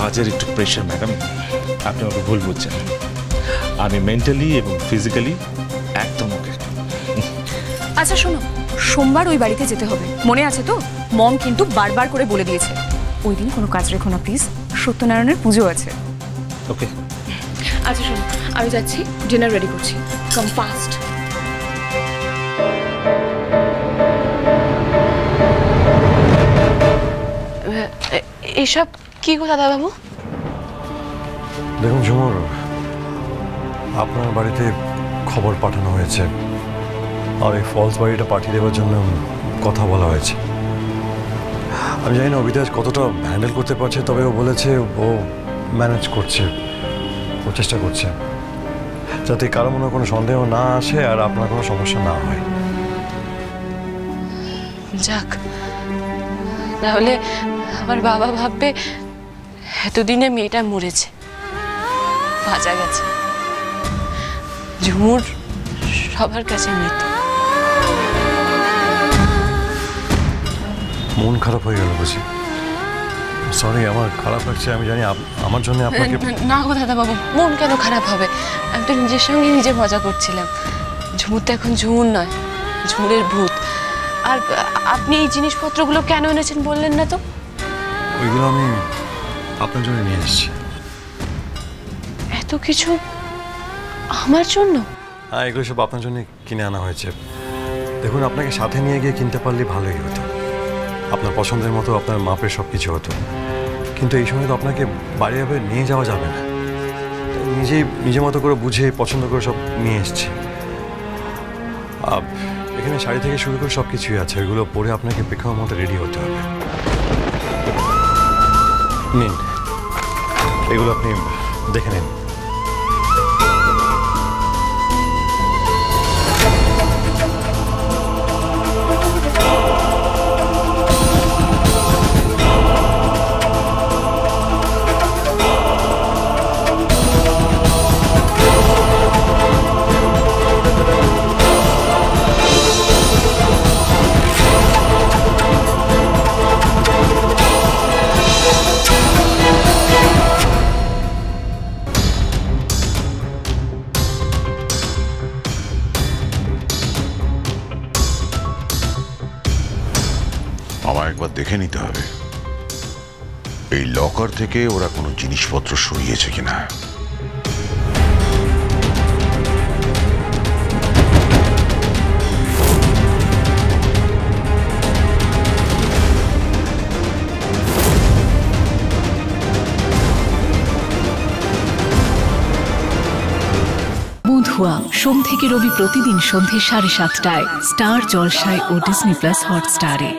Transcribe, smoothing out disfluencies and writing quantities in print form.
কাজের একটু pressure madam, আপনি আমাকে ভুল বুঝছেন। আমি মেন্টালি এবং ফিজিক্যালি একদম ওকে। আচ্ছা শোনো, সোমবার ওই বাড়িতে যেতে হবে, মনে আছে তো? মম কিন্তু বারবার করে বলে দিয়েছে ওই দিন কোনো কাজ রেখো না প্লিজ, সত্যনারায়ণের পুজো আছে। ওকে। আচ্ছা শোনো, আমি যাচ্ছি, ডিনার রেডি করছি, কাম ফাস্ট। এসব কি গো দাদাবাবু? দেখুন ঝুমুর, আপনার বাড়িতে খবর পাঠানো হয়েছে আর এই ফলস বাড়িটা পাঠিয়ে দেওয়ার জন্য কথা বলা হয়েছে। আমি জানি না অবিদাস কতটা হ্যান্ডেল করতে পারছে, তবে ও বলেছে ও ম্যানেজ করছে, ও চেষ্টা করছে যাতে কারো মনে কোনো সন্দেহ না আসে আর আপনার কোনো সমস্যা না হয়। যাক, তাহলে আমার বাবা ভাববে এতদিনে মেয়েটা মরেছে, বাঁচা গেছে। ঝুমুর সবার কাছে মৃত। মন খারাপ হয়ে গেল বুঝি? সরি, আমার খারাপ লাগছে, আমি জানি আমার জন্য আপনাকে। না গো দাদাবাবু, মন কেন খারাপ হবে? আমি তো নিজের সঙ্গে নিজে মজা করছিলাম। ঝুমুর তো এখন ঝুমুর নয়, ঝুমুরের ভূত। আর আপনি এই জিনিসপত্রগুলো কেন এনেছেন বললেন না তো? ওইগুলো আমি আপনার জন্য নিয়ে এসেছি। এত কিছু আমার জন্য? হ্যাঁ, এগুলো সব আপনার জন্য কিনে আনা হয়েছে। দেখুন, আপনাকে সাথে নিয়ে গিয়ে কিনতে পারলে ভালোই হতো, আপনার পছন্দের মতো আপনার মাপের সব কিছু হতো। কিন্তু এই সময় তো আপনাকে বাড়ি ভাবে নিয়ে যাওয়া যাবে না, নিজের মতো করে বুঝে পছন্দ করে সব নিয়ে এসেছি। এখানে শাড়ি থেকে শুরু করে সব কিছুই আছে, ওইগুলো পরে আপনাকে প্রেক্ষাপটের মতো রেডি হতে হবে। নিন, এগুলো আপনি দেখে নিন। আমার একবার দেখে নিতে হবে এই লকার থেকে ওরা কোনো জিনিসপত্র সরিয়েছে কিনা। বন্ধুয়া সোম থেকে রবি প্রতিদিন সন্ধ্যে 7:30টায় স্টার জলসায় ও ডিজনি প্লাস হটস্টারে।